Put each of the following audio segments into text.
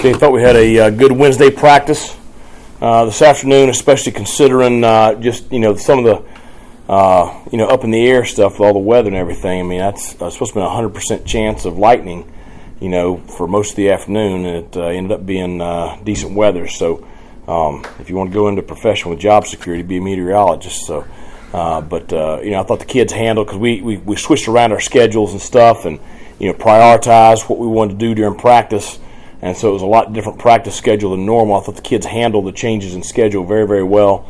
Okay, thought we had a good Wednesday practice this afternoon, especially considering just some of the up in the air stuff with all the weather and everything. I mean, that's supposed to be a 100% chance of lightning, for most of the afternoon, and it ended up being decent weather. So, if you want to go into profession with job security, be a meteorologist. So, I thought the kids handled, because we switched around our schedules and stuff, and prioritized what we wanted to do during practice. And so it was a lot different practice schedule than normal. I thought the kids handled the changes in schedule very, very well.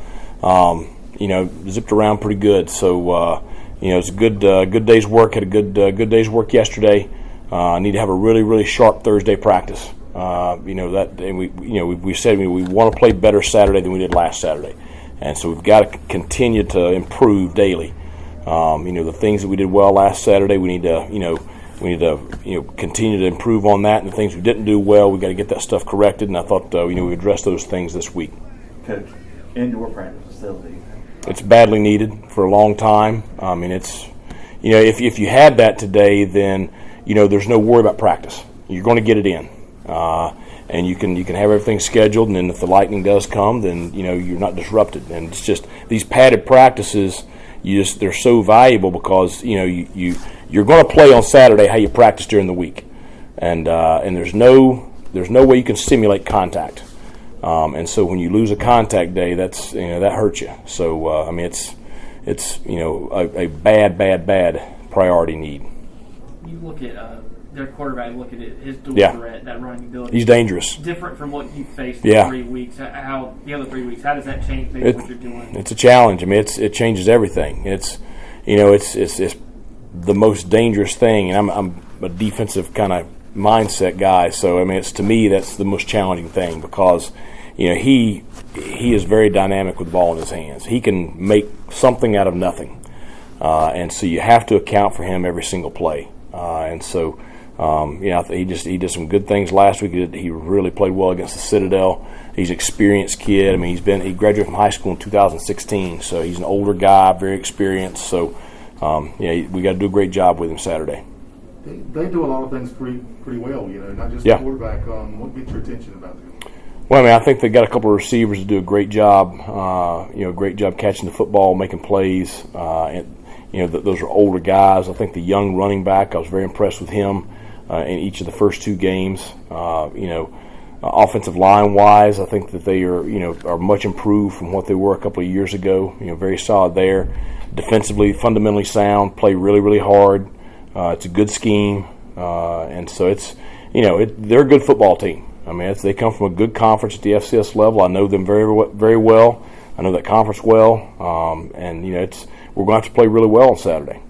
Zipped around pretty good. So it was a good day's work. Had a good day's work yesterday. I need to have a really, really sharp Thursday practice. And we said we want to play better Saturday than we did last Saturday, and so we've got to continue to improve daily. The things that we did well last Saturday, we need to continue to improve on that, and the things we didn't do well, we got to get that stuff corrected. And I thought we addressed those things this week. Coach, indoor practice facility. It's badly needed for a long time. I mean, it's if you had that today, then there's no worry about practice. You're going to get it in, and you can have everything scheduled. And then if the lightning does come, then you're not disrupted. And it's just these padded practices. They're so valuable because you're going to play on Saturday how you practice during the week, and there's no way you can simulate contact, and so when you lose a contact day, that hurts you. So it's a bad priority need. You look at their quarterback. Look at it, his dual threat, that running ability. He's dangerous. Different from what you faced in 3 weeks. How the other 3 weeks? How does that change maybe what you're doing? It's a challenge. I mean, it changes everything. It's it's the most dangerous thing, and I'm a defensive kind of mindset guy. So I mean, to me that's the most challenging thing because he is very dynamic with the ball in his hands. He can make something out of nothing, and so you have to account for him every single play. And so. He did some good things last week. He really played well against the Citadel. He's an experienced kid. I mean, he graduated from high school in 2016, so he's an older guy, very experienced. So, we got to do a great job with him Saturday. They do a lot of things pretty well, not just the quarterback. What gets your attention about them? Well, I mean, I think they got a couple of receivers that do a great job. Great job catching the football, making plays. Those are older guys. I think the young running back, I was very impressed with him. In each of the first 2 games, offensive line wise, I think that they are much improved from what they were a couple of years ago. Very solid there. Defensively, fundamentally sound, play really, really hard. It's a good scheme, and so it's they're a good football team. I mean, they come from a good conference at the FCS level. I know them very, very well. I know that conference well, and we're going to have to play really well on Saturday.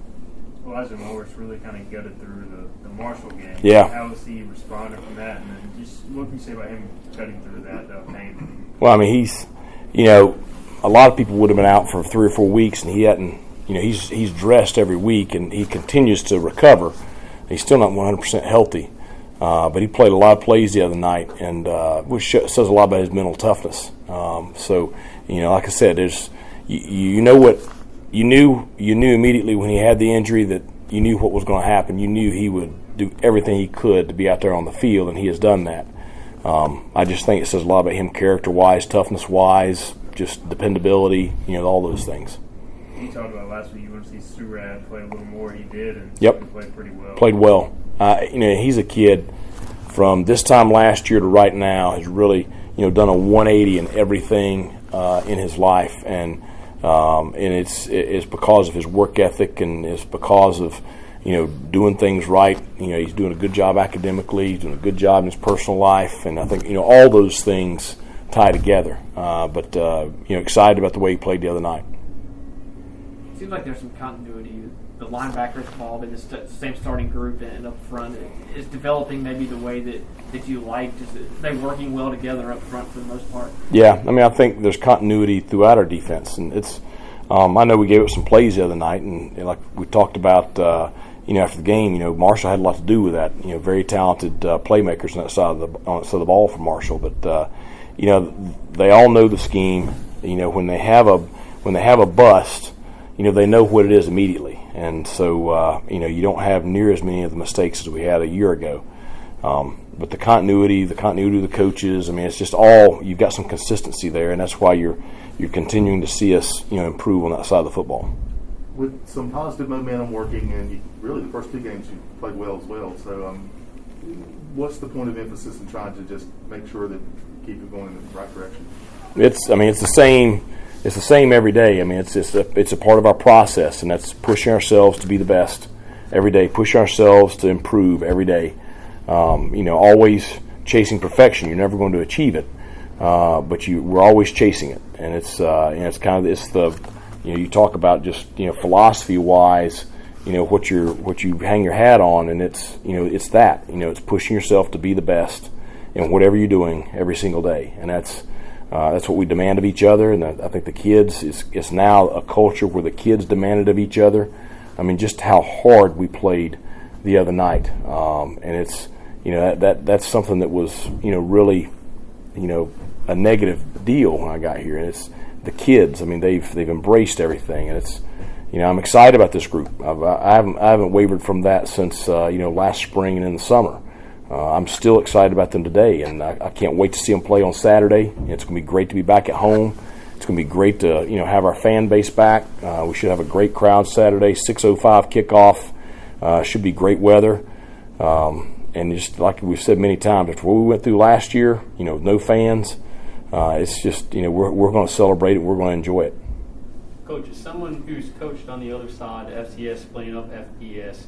Elijah Morris really kind of gutted through the Marshall game. Yeah. How was he responding from that? And then just what can you say about him cutting through that pain? Well, I mean, he's, a lot of people would have been out for 3 or 4 weeks, and he hadn't, he's dressed every week, and he continues to recover. He's still not 100% healthy, but he played a lot of plays the other night, and which says a lot about his mental toughness. So, like I said, you knew immediately when he had the injury that you knew what was going to happen. You knew he would do everything he could to be out there on the field, and he has done that. I just think it says a lot about him character-wise, toughness-wise, just dependability, all those things. You talked about last week you want to see Surratt play a little more. He did, and he played pretty well. Played well. He's a kid from this time last year to right now has really, done a 180 in everything in his life, and it's because of his work ethic, and it's because of doing things right. He's doing a good job academically. He's doing a good job in his personal life, and I think all those things tie together. But excited about the way he played the other night. It seems like there's some continuity. The linebackers involved in the same starting group and up front is developing maybe the way that you liked. Are they working well together up front for the most part? Yeah, I mean, I think there's continuity throughout our defense, and it's. I know we gave up some plays the other night, and like we talked about, after the game, Marshall had a lot to do with that. Very talented playmakers on that side of the ball for Marshall, but they all know the scheme. When they have a bust, they know what it is immediately, and so you don't have near as many of the mistakes as we had a year ago. but the continuity of the coaches. I mean, it's just all, you've got some consistency there, and that's why you're continuing to see us, improve on that side of the football. With some positive momentum working, and really the first 2 games you played well as well. So, what's the point of emphasis in trying to just make sure that you keep it going in the right direction? It's the same. It's the same every day. I mean, it's a part of our process, and that's pushing ourselves to be the best every day. Push ourselves to improve every day. Always chasing perfection. You're never going to achieve it, but we're always chasing it. And it's you talk about just philosophy wise, what you hang your hat on, and it's that it's pushing yourself to be the best in whatever you're doing every single day, and that's what we demand of each other. And I think the kids, it's now a culture where the kids demand it of each other. I mean, just how hard we played the other night, and it's that's something that was really a negative deal when I got here. And it's the kids. I mean, they've embraced everything, and it's I'm excited about this group. I haven't wavered from that since last spring and in the summer. I'm still excited about them today, and I can't wait to see them play on Saturday. It's going to be great to be back at home. It's going to be great to have our fan base back. We should have a great crowd Saturday. 6:05 kickoff. Should be great weather. And just like we've said many times, after what we went through last year, with no fans, it's just we're going to celebrate it. We're going to enjoy it. Coach, as someone who's coached on the other side, FCS splitting up FBS,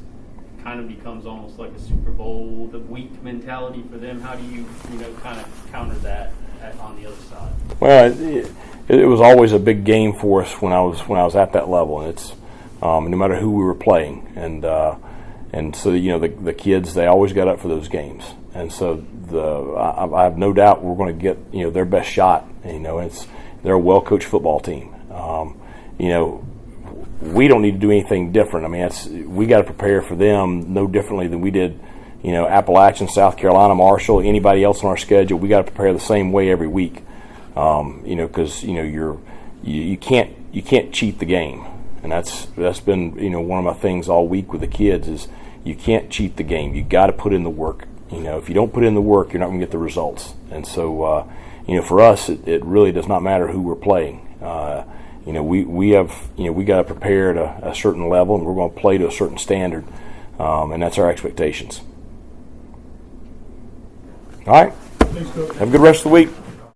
kind of becomes almost like a Super Bowl, the weak mentality for them. How do you kind of counter that on the other side? Well, it was always a big game for us when I was at that level, and it's no matter who we were playing, and so the kids, they always got up for those games, and so I have no doubt we're going to get their best shot. They're a well coached football team. We don't need to do anything different. I mean, we got to prepare for them no differently than we did, Appalachian, South Carolina, Marshall, anybody else on our schedule. We got to prepare the same way every week, because you can't cheat the game, and that's been one of my things all week with the kids is you can't cheat the game. You got to put in the work. If you don't put in the work, you're not going to get the results. And so, for us, it really does not matter who we're playing. We got to prepare at a certain level, and we're going to play to a certain standard, and that's our expectations. All right. Thanks, Coach. Have a good rest of the week.